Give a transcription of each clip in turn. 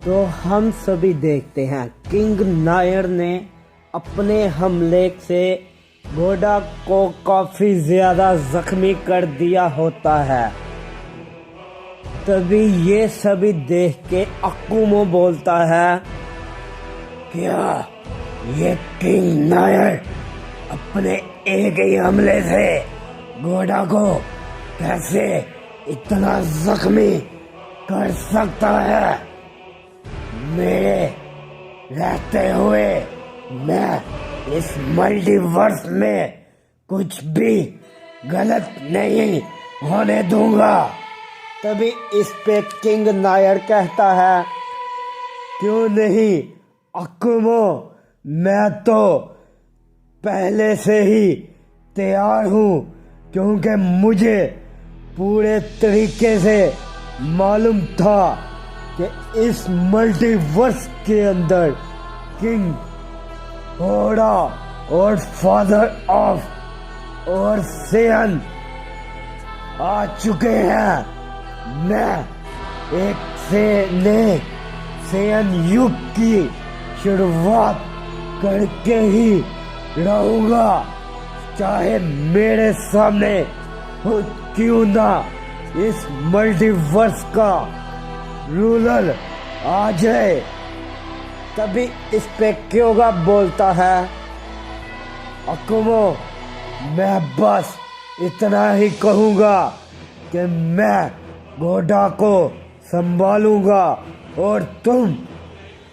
तो हम सभी देखते हैं किंग नायर ने अपने हमले से घोड़ा को काफी ज्यादा जख्मी कर दिया होता है। तभी ये सभी देख के अकुमो बोलता है, क्या ये किंग नायर अपने एक ही हमले से घोड़ा को कैसे इतना जख्मी कर सकता है? मेरे रहते हुए मैं इस मल्टीवर्स में कुछ भी गलत नहीं होने दूंगा। तभी इस पे किंग नायर कहता है, क्यों नहीं अकुमो, मैं तो पहले से ही तैयार हूँ, क्योंकि मुझे पूरे तरीके से मालूम था कि इस मल्टीवर्स के अंदर किंग घोड़ा और फादर ऑफ और सेयन आ चुके हैं। मैं एक से सेयन युग की शुरुआत करके ही रहूंगा, चाहे मेरे सामने खुद क्यों ना इस मल्टीवर्स का रूलर आ जाए। तभी इस पे क्योगा बोलता है, अकुमो, मैं बस इतना ही कहूँगा कि मैं घोड़ा को संभालूंगा और तुम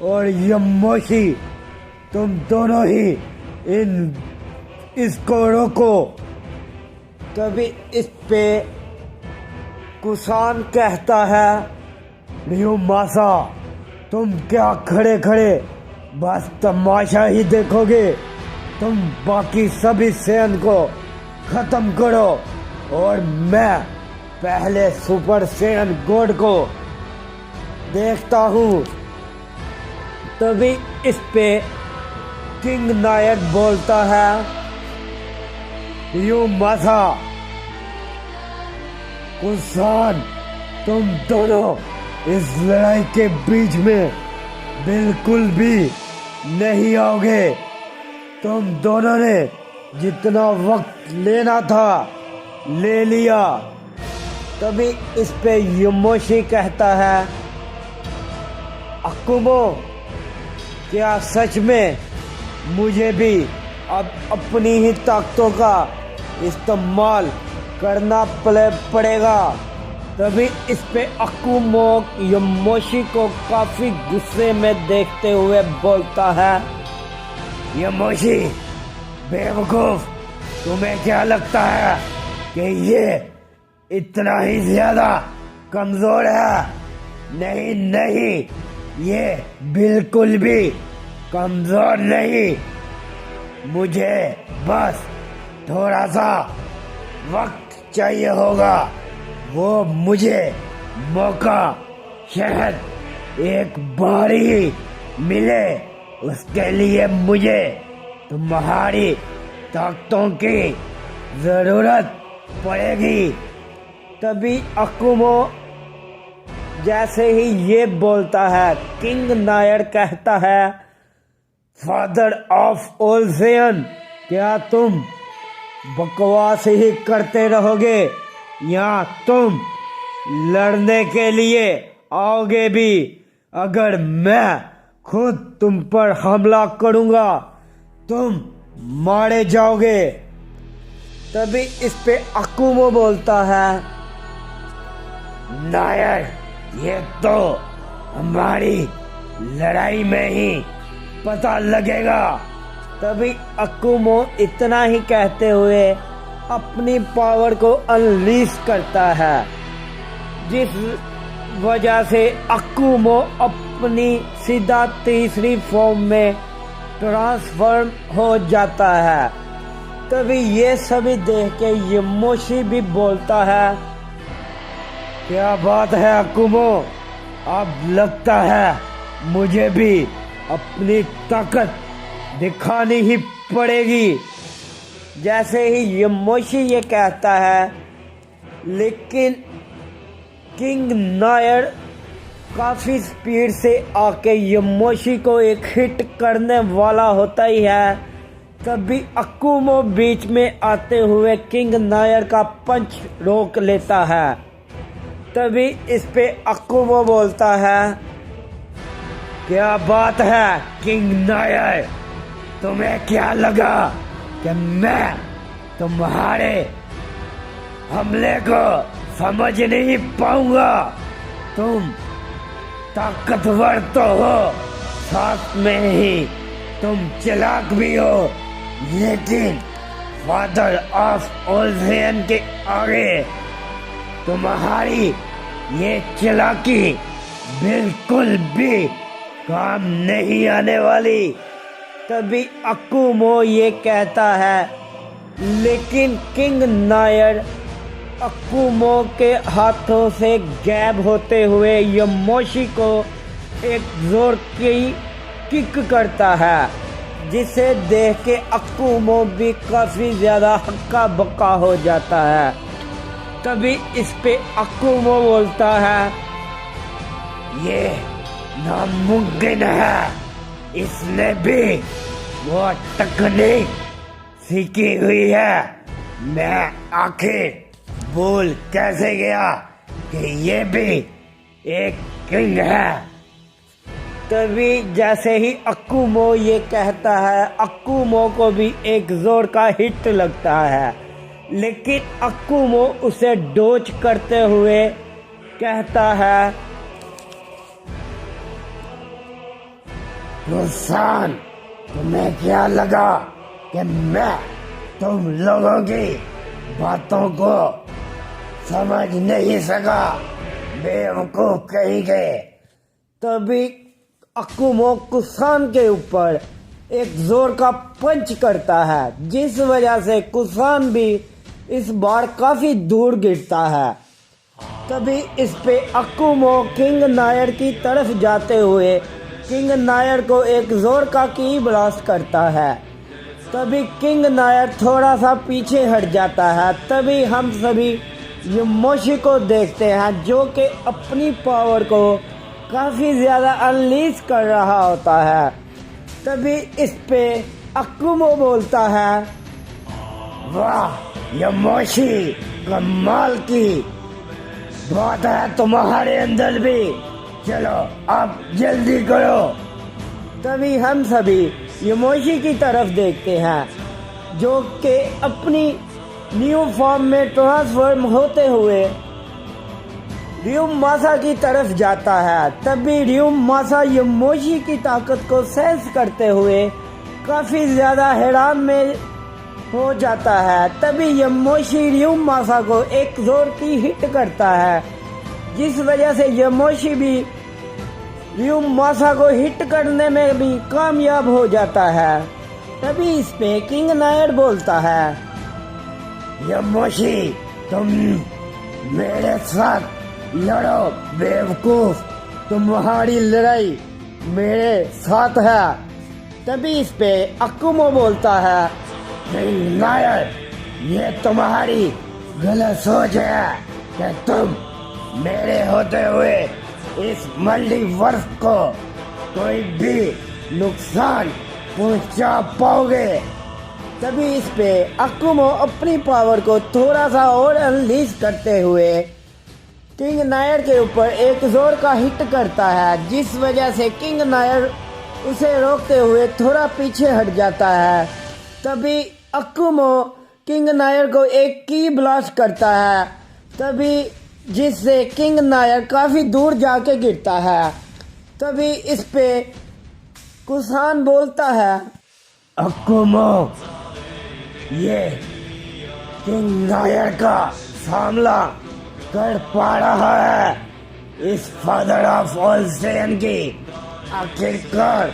और यमोशी, तुम दोनों ही इसको रोको। तभी इस पे कुसान कहता है, रियोमासा, तुम क्या खड़े खड़े बस तमाशा ही देखोगे? तुम बाकी सभी सेन को खत्म करो और मैं पहले सुपर सेन गॉड को देखता हूँ। तभी इस पे किंग नायर बोलता है, रियोमासा, कुसान, तुम दोनों इस लड़ाई के बीच में बिल्कुल भी नहीं आओगे। तुम दोनों ने जितना वक्त लेना था ले लिया। तभी इस पे यमोशी कहता है, अकुमो, क्या सच में मुझे भी अब अपनी ही ताकतों का इस्तेमाल करना पड़ेगा? तभी इस पे अकुमो यमोशी को काफी गुस्से में देखते हुए बोलता है, यमोशी, बेवकूफ, तुम्हें क्या लगता है कि ये इतना ही ज्यादा कमजोर है? नहीं नहीं, ये बिल्कुल भी कमजोर नहीं। मुझे बस थोड़ा सा वक्त चाहिए होगा। वो मुझे मौका शायद एक बार ही मिले, उसके लिए मुझे तुम्हारी ताकतों की जरूरत पड़ेगी। तभी अकुमो जैसे ही ये बोलता है, किंग नायर कहता है, फादर ऑफ ऑल सेयन, क्या तुम बकवास ही करते रहोगे या तुम लड़ने के लिए आओगे भी? अगर मैं खुद तुम पर हमला करूंगा तुम मारे जाओगे। तभी इस पे अकुमो बोलता है, नायर, ये तो हमारी लड़ाई में ही पता लगेगा। तभी अकुमो इतना ही कहते हुए अपनी पावर को अनलीश करता है, जिस वजह से अकुमो अपनी सीधा तीसरी फॉर्म में ट्रांसफॉर्म हो जाता है। तभी ये सभी देख के यमोशी भी बोलता है, क्या बात है अकुमो, अब लगता है मुझे भी अपनी ताकत दिखानी ही पड़ेगी। जैसे ही यमोशी ये कहता है, लेकिन किंग नायर काफी स्पीड से आके यमोशी को एक हिट करने वाला होता ही है। तभी अकुमो बीच में आते हुए किंग नायर का पंच रोक लेता है। तभी इस पे अकुमो बोलता है, क्या बात है किंग नायर, तुम्हें क्या लगा कि मैं तुम्हारे हमले को समझ नहीं पाऊंगा? तुम ताकतवर तो हो, साथ में ही तुम चालाक भी हो, लेकिन फादर ऑफ ओल्फेन के आगे तुम्हारी ये चालाकी बिल्कुल भी काम नहीं आने वाली। तभी अकुमो ये कहता है, लेकिन किंग नायर अकुमो के हाथों से गैब होते हुए यमोशी को एक जोर की किक करता है, जिसे देख के अकुमो भी काफी ज्यादा हक्का बक्का हो जाता है। तभी इस पे अकुमो बोलता है, ये नामुमकिन है, इसने भी वो तकनीक सीखी हुई है। मैं आखिर भूल कैसे गया कि ये भी एक किंग है। तभी जैसे ही अकुमो ये कहता है, अकुमो को भी एक जोर का हिट लगता है, लेकिन अकुमो उसे डोज करते हुए कहता है, नुकसान, तुम्हें क्या लगा कि मैं तुम लोगों की बातों को समझ नहीं सका, बेवकूफ कहीं गए। तभी अकुमो कुसान के ऊपर एक जोर का पंच करता है, जिस वजह से कुसान भी इस बार काफी दूर गिरता है। तभी इस पे अकुमो किंग नायर की तरफ जाते हुए किंग नायर को एक जोर का की ब्लास्ट करता है। तभी किंग नायर थोड़ा सा पीछे हट जाता है। तभी हम सभी यमोशी को देखते हैं, जो कि अपनी पावर को काफी ज्यादा अनलीज कर रहा होता है। तभी इस पे अकुमो बोलता है, वाह यमोशी, कमाल की बात है तुम्हारे अंदर भी, चलो अब जल्दी करो। तभी हम सभी यमोशी की तरफ देखते हैं, जो कि अपनी न्यू फॉर्म में ट्रांसफॉर्म होते हुए ryumasa की तरफ जाता है। तभी ryumasa यमोशी की ताकत को सेंस करते हुए काफी ज्यादा हैरान में हो जाता है। तभी यमोशी ryumasa को एक जोर की हिट करता है, जिस वजह से यमोशी भी ryumasa को हिट करने में भी कामयाब हो जाता है। तभी इस पे किंग नायर बोलता है, यमोशी, तुम मेरे साथ लड़ो बेवकूफ, तुम्हारी लड़ाई मेरे साथ है। तभी इस पे अकुमो बोलता है, किंग नायर, ये तुम्हारी गलत सोच है कि तुम मेरे होते हुए इस मल्टीवर्स को कोई भी नुकसान पहुंचा पाओगे। तभी इस पे अकुमो अपनी पावर को थोड़ा सा और अनलीज करते हुए किंग नायर के ऊपर एक जोर का हिट करता है, जिस वजह से किंग नायर उसे रोकते हुए थोड़ा पीछे हट जाता है। तभी अकुमो किंग नायर को एक की ब्लास्ट करता है, तभी जिससे किंग नायर काफी दूर जाके गिरता है। तभी इस पे कुसान बोलता है, अकुमो, ये किंग नायर का सामना कर पा रहा है। इस फादर ऑफ ओल्फेन की आखिरकार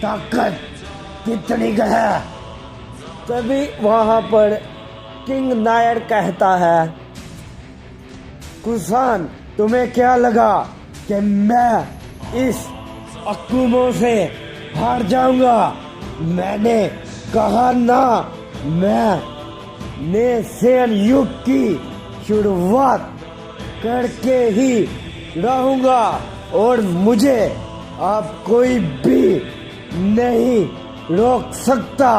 ताकत कितनी है? तभी वहां पर किंग नायर कहता है, कुसान, तुम्हें क्या लगा कि मैं इस अकुमो से हार जाऊंगा? मैंने कहा ना, मैंने सेन युग की शुरुआत करके ही रहूंगा। और मुझे अब कोई भी नहीं रोक सकता।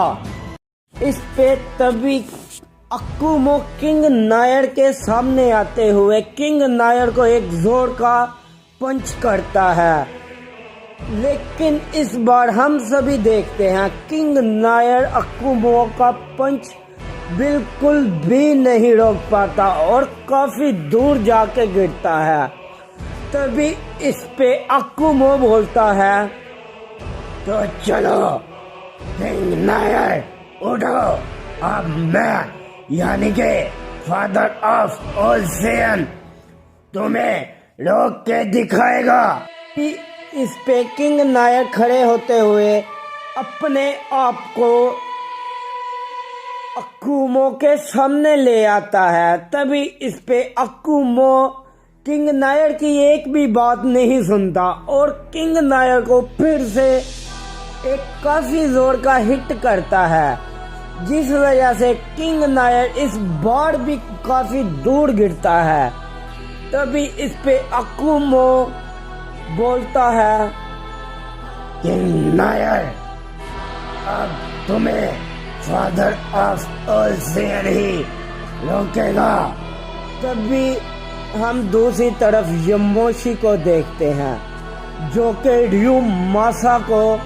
इस पे तभी अक्कुमो किंग नायर के सामने आते हुए किंग नायर को एक जोर का पंच करता है, लेकिन इस बार हम सभी देखते हैं किंग नायर अक्कुमो का पंच बिल्कुल भी नहीं रोक पाता और काफी दूर जाके गिरता है। तभी इस पे अक्कुमो बोलता है, तो चलो किंग नायर उठो, अब मैं यानी के फादर ऑफ ऑल सेयन तुम्हें रोक के दिखाएगा। इस पे किंग नायर खड़े होते हुए अपने आप को अक्कुमो के सामने ले आता है। तभी इस पे अक्कुमो किंग नायर की एक भी बात नहीं सुनता और किंग नायर को फिर से एक काफी जोर का हिट करता है, जिस वजह से किंग नायर इस बार भी काफी दूर गिरता है। तभी इस पे अक्कुमो बोलता है, किंग नायर अब तुम्हें फादर ऑफ ऑल सेयन ही रोकेगा। तभी हम दूसरी तरफ यमोशी को देखते हैं, जो कि ryumasa को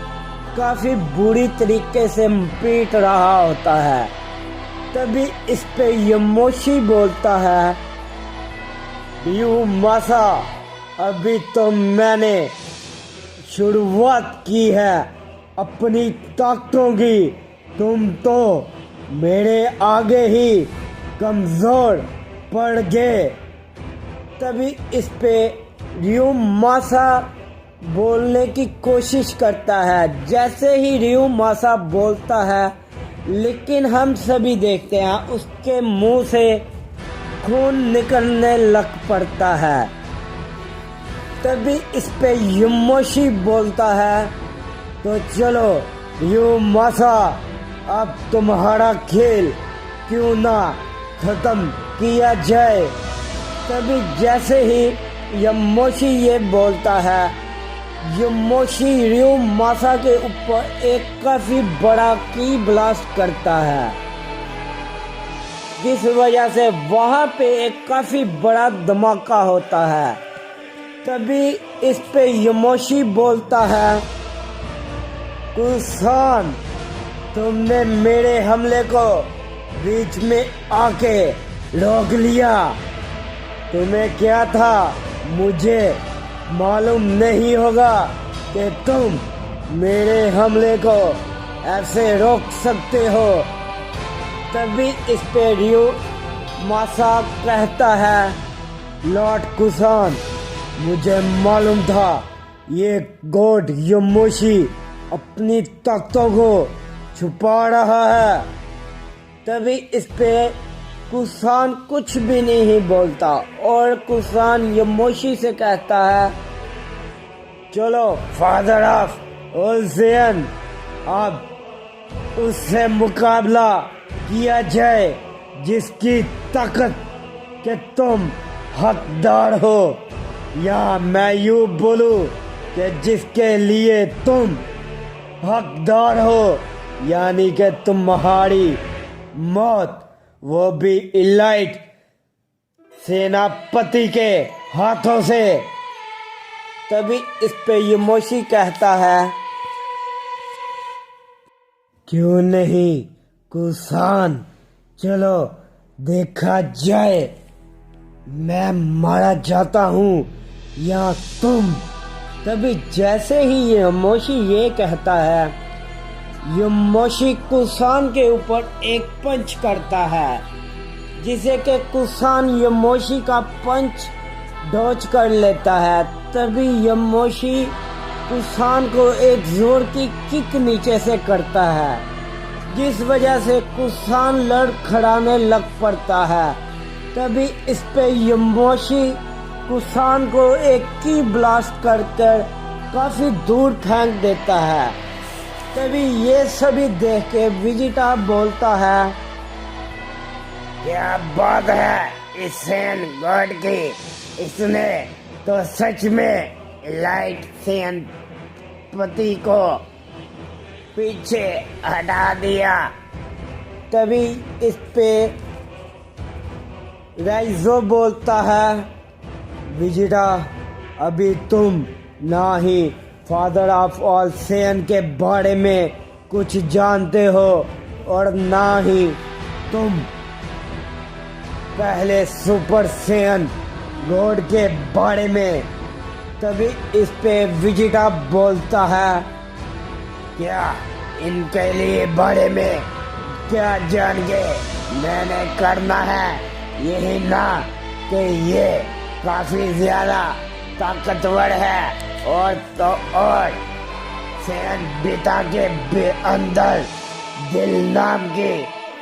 काफी बुरी तरीके से पीट रहा होता है। तभी इस पे यमोशी बोलता है, ryumasa अभी तो मैंने शुरुआत की है अपनी ताकतों की, तुम तो मेरे आगे ही कमजोर पड़ गए। तभी इस पे ryumasa बोलने की कोशिश करता है। जैसे ही ryumasa बोलता है, लेकिन हम सभी देखते हैं उसके मुंह से खून निकलने लग पड़ता है। तभी इस पे यमोशी बोलता है, तो चलो ryumasa अब तुम्हारा खेल क्यों ना खत्म किया जाए। तभी जैसे ही यमोशी ये बोलता है, यमोशी ryumasa के ऊपर एक काफी बड़ा की ब्लास्ट करता है, जिस वजह से वहां पे एक काफी बड़ा धमाका होता है। तभी इस पे यमोशी बोलता है, कुसान तुमने मेरे हमले को बीच में आके रोक लिया। तुम्हें क्या था, मुझे मालूम नहीं होगा कि तुम मेरे हमले को ऐसे रोक सकते हो। तभी इस पे ryumasa कहता है, लॉर्ड कुसान मुझे मालूम था ये गॉड यमोशी अपनी ताकतों को छुपा रहा है। तभी इस पे कुसान कुछ भी नहीं बोलता और कुसान यमोशी से कहता है, चलो फादर ऑफ ऑल सेयन अब उससे मुकाबला किया जाए जिसकी ताकत के तुम हकदार हो, या मैं यूं बोलूं कि जिसके लिए तुम हकदार हो, यानी कि तुम्हारी मौत वो भी इलाइट सेनापति के हाथों से। तभी इस पे यमोशी कहता है, क्यों नहीं कुसान, चलो देखा जाए मैं मारा जाता हूँ या तुम। तभी जैसे ही यमोशी ये कहता है, यमोशी कुसान के ऊपर एक पंच करता है, जिसे कि कुसान यमोशी का पंच डॉज कर लेता है। तभी यमोशी कुसान को एक जोर की किक नीचे से करता है, जिस वजह से कुसान लड़खड़ाने लग पड़ता है। तभी इस पे यमोशी कुसान को एक की ब्लास्ट कर काफी दूर फेंक देता है। तभी ये सभी देख के विजिटा बोलता है, क्या बात है इस सेन गॉड की, इसने तो सच में लाइट सेनापति को पीछे हटा दिया। तभी इस पे राइजो बोलता है, विजिटा, अभी तुम ना ही फादर ऑफ ऑल सेन के बारे में कुछ जानते हो और ना ही तुम पहले सुपर सेन गॉड के बारे में। तभी इस पे विजिटा बोलता है, क्या इनके लिए बारे में क्या जान के मैंने करना है, यही ना कि ये काफी ज्यादा ताकतवर है और तो और सेन बिता के अंदर दिल नाम की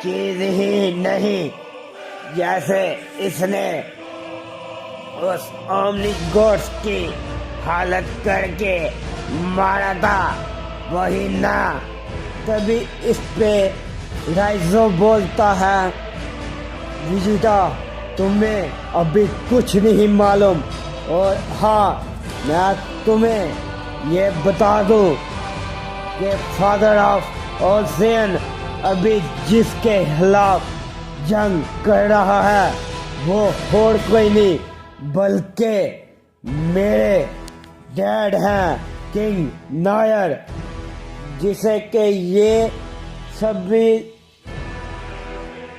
चीज ही नहीं, जैसे इसने उस ओमनी गॉड्स की हालत करके मारा था, वही ना। तभी इस पे राइजो बोलता है, विजिटा, तुम्हें अभी कुछ नहीं मालूम, और हाँ, मैं तुम्हें ये बता दूं कि फादर ऑफ ऑल सेन अभी जिसके खिलाफ जंग कर रहा है वो और कोई नहीं बल्कि मेरे डैड हैं, किंग नायर, जिसे कि ये सभी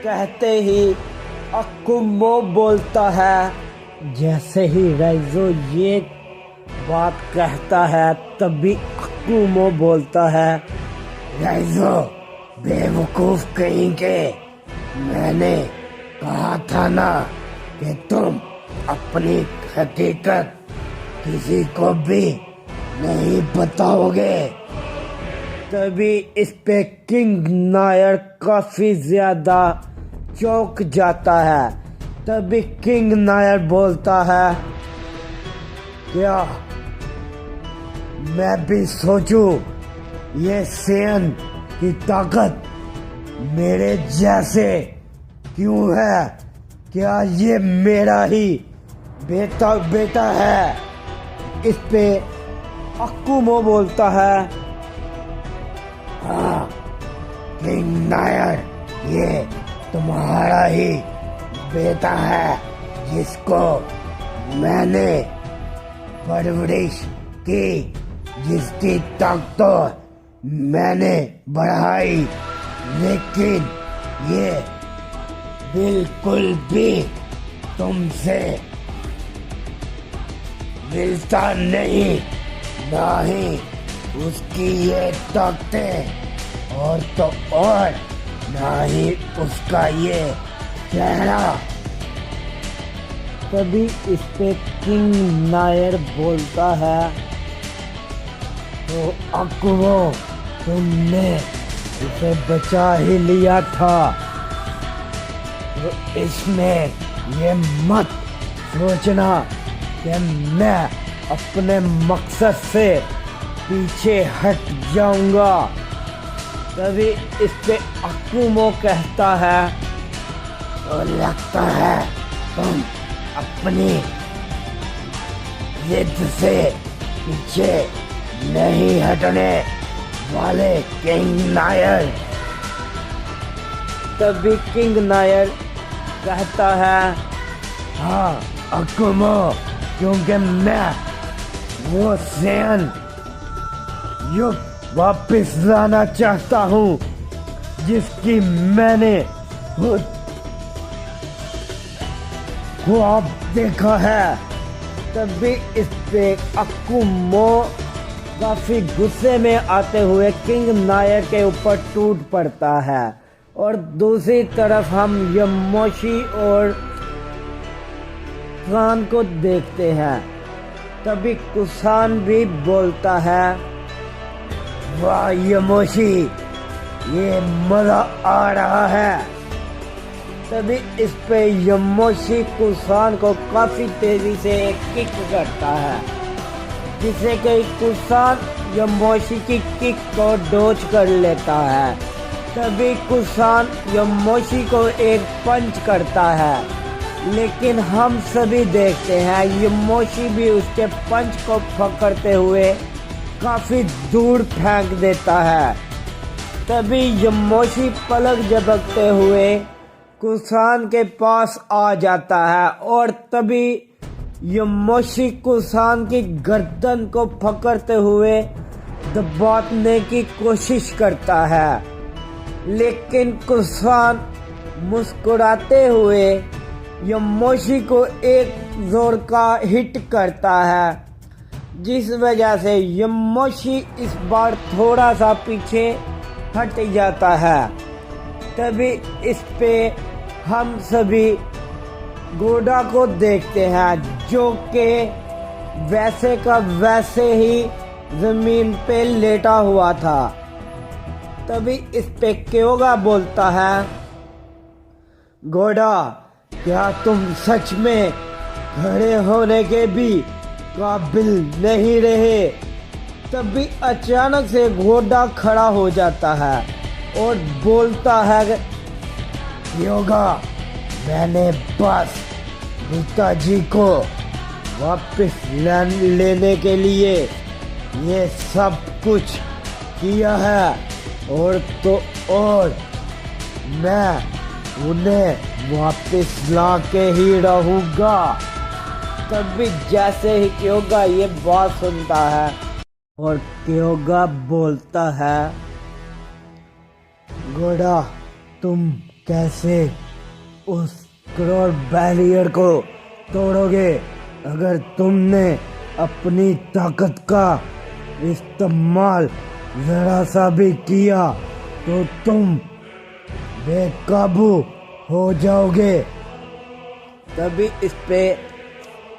कहते ही अकुमो बोलता है। जैसे ही राइजो ये बात कहता है तभी अकुमो बोलता है, राइजो, बेवकूफ कहीं के, मैंने कहा था ना कि तुम अपनी हकीकत किसी को भी नहीं बताओगे। तभी इस पे किंग नायर काफी ज्यादा चौंक जाता है। तभी किंग नायर बोलता है, क्या मैं भी सोचूं ये सेन की ताकत मेरे जैसे क्यों है, क्या ये मेरा ही बेटा है। इस पे अकुमो बोलता है, हाँ किंग नायर, ये तुम्हारा ही बेटा है जिसको मैंने परवरिश की, जिसकी ताकत मैंने बढ़ाई, लेकिन ये बिल्कुल भी तुमसे मिलता नहीं, ना ही उसकी ये ताकतें और तो और ना ही उसका ये चेहरा। तभी इस पे किंग नायर बोलता है, तो अकुमो, तुमने इसे बचा ही लिया था, तो इसमें ये मत सोचना कि मैं अपने मकसद से पीछे हट जाऊंगा। तभी इस पे अकुमो कहता है, तो लगता है तुम अपनी जिद से पीछे नहीं हटने वाले किंग नायर। तभी किंग नायर कहता है, हाँ अकुमो, क्योंकि मैं वो सेन युग वापस लाना चाहता हूँ जिसकी मैंने ख्वाब देखा है। तभी इस पे अकुमो काफी गुस्से में आते हुए किंग नायर के ऊपर टूट पड़ता है। और दूसरी तरफ हम यमोशी और कुसान को देखते हैं। तभी कुसान भी बोलता है, वाह यमोशी, ये मजा आ रहा है। तभी इस पे यमोशी कुसान को काफी तेजी से एक किक करता है, जिससे कि कुसान यमोशी की किक को डॉज कर लेता है। तभी कुसान यमोशी को एक पंच करता है, लेकिन हम सभी देखते हैं यमोशी भी उसके पंच को पकड़ते हुए काफी दूर फेंक देता है। तभी यमोशी पलक झपकते हुए कुसान के पास आ जाता है और तभी यमोशी कुसान की गर्दन को पकड़ते हुए दबाने की कोशिश करता है, लेकिन कुसान मुस्कुराते हुए यमोशी को एक जोर का हिट करता है, जिस वजह से यमोशी इस बार थोड़ा सा पीछे हट जाता है। तभी इस पे हम सभी घोड़ा को देखते हैं, जो कि वैसे का वैसे ही जमीन पे लेटा हुआ था। तभी इस पे क्योगा बोलता है, घोड़ा क्या तुम सच में खड़े होने के भी काबिल नहीं रहे। तभी अचानक से घोड़ा खड़ा हो जाता है और बोलता है, क्योगा मैंने बस पिताजी को वापस लेने के लिए ये सब कुछ किया है, और मैं उन्हें वापस ला के ही रहूंगा। तभी जैसे ही क्योगा ये बात सुनता है और क्योगा बोलता है, घोड़ा तुम कैसे उस करोड़ बैरियर को तोड़ोगे? अगर तुमने अपनी ताकत का इस्तेमाल जरा सा भी किया तो तुम बेकाबू हो जाओगे। तभी इस पे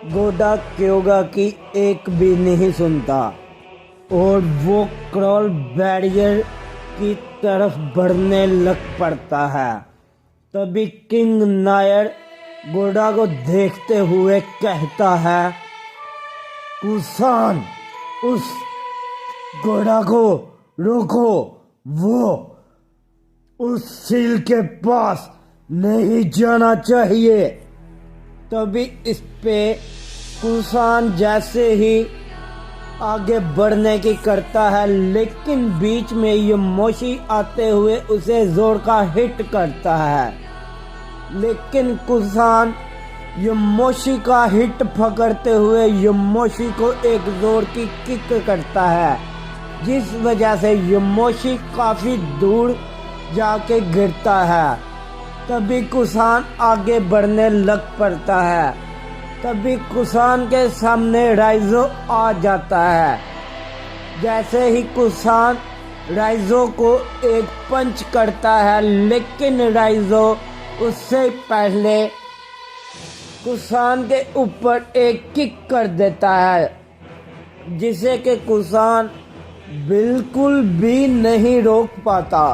घोड़ा क्योगा की एक भी नहीं सुनता और वो करोड़ बैरियर की तरफ बढ़ने लग पड़ता है। तभी किंग नायर घोड़ा को देखते हुए कहता है, कुसान उस घोड़ा को रोको, वो उस सील के पास नहीं जाना चाहिए। तभी इस पे कुसान जैसे ही आगे बढ़ने की करता है, लेकिन बीच में यमोशी आते हुए उसे जोर का हिट करता है, लेकिन कुसान यमोशी का हिट पकड़ते हुए यमोशी को एक जोर की किक करता है, जिस वजह से यमोशी काफी दूर जाके गिरता है। तभी कुसान आगे बढ़ने लग पड़ता है। तभी कुसान के सामने राइजो आ जाता है। जैसे ही कुसान राइजो को एक पंच करता है, लेकिन राइजो उससे पहले कुसान के ऊपर एक किक कर देता है, जिसे कि कुसान बिल्कुल भी नहीं रोक पाता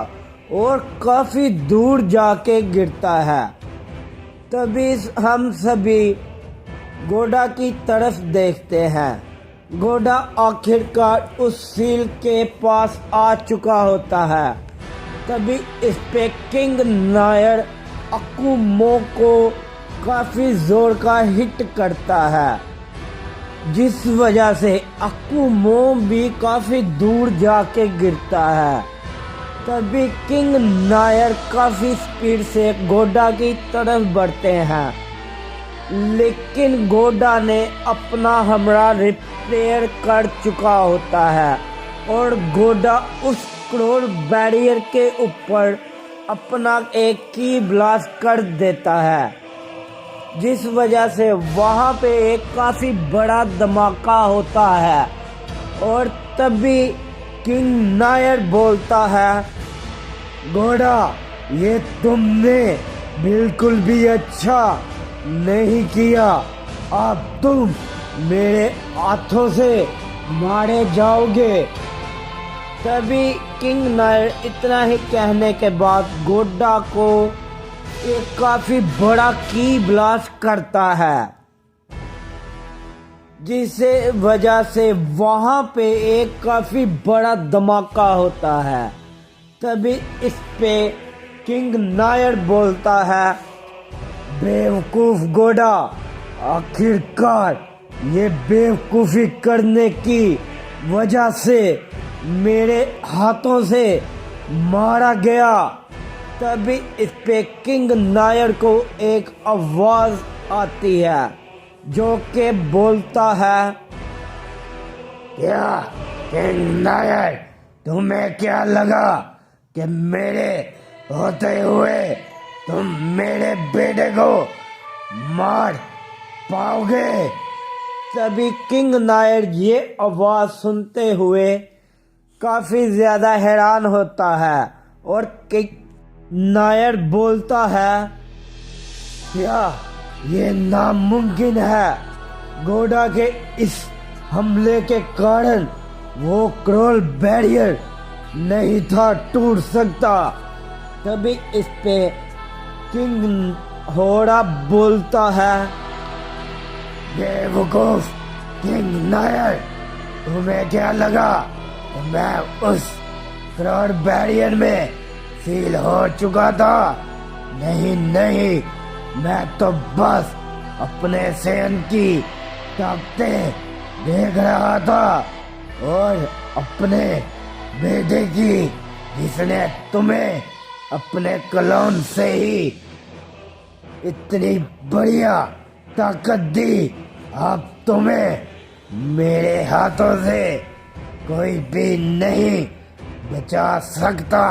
और काफी दूर जाके गिरता है। तभी हम सभी घोड़ा की तरफ देखते हैं। घोड़ा आखिरकार उस सील के पास आ चुका होता है। तभी इस पे किंग नायर अकुमो को काफी जोर का हिट करता है, जिस वजह से अकुमो भी काफी दूर जाके गिरता है। तभी किंग नायर काफी स्पीड से घोड़ा की तरफ बढ़ते हैं, लेकिन घोड़ा ने अपना हमला रिपेयर कर चुका होता है और घोड़ा उस करोड़ बैरियर के ऊपर अपना एक की ब्लास्ट कर देता है, जिस वजह से वहां पे एक काफी बड़ा धमाका होता है। और तभी किंग नायर बोलता है, घोड़ा ये तुमने बिल्कुल भी अच्छा नहीं किया, अब तुम मेरे हाथों से मारे जाओगे। तभी किंग नायर इतना ही कहने के बाद घोड़ा को एक काफी बड़ा की ब्लास्ट करता है, जिसे वजह से वहां पे एक काफी बड़ा धमाका होता है। तभी इस पे किंग नायर बोलता है, बेवकूफ घोड़ा, आखिरकार ये बेवकूफी करने की वजह से मेरे हाथों से मारा गया। तभी इस पे किंग नायर को एक आवाज आती है जो कि बोलता है, क्या किंग नायर, तुम्हें क्या लगा कि मेरे होते हुए तुम मेरे बेटे को मार पाओगे? तभी किंग नायर ये आवाज सुनते हुए काफी ज्यादा हैरान होता है और किंग नायर बोलता है, क्या ये नामुमकिन है? घोड़ा के इस हमले के कारण वो क्रोल बैरियर नहीं था टूट सकता। तभी इस पे किंग घोड़ा बोलता है, बेवकूफ किंग नायर, तुम्हें क्या लगा कि मैं उस क्रोल बैरियर में सील हो चुका था? नहीं नहीं, मैं तो बस अपने सेन की ताकतें देख रहा था और अपने बेटे की, जिसने तुम्हें अपने क्लोन से ही इतनी बढ़िया ताकत दी, अब तुम्हें मेरे हाथों से कोई भी नहीं बचा सकता।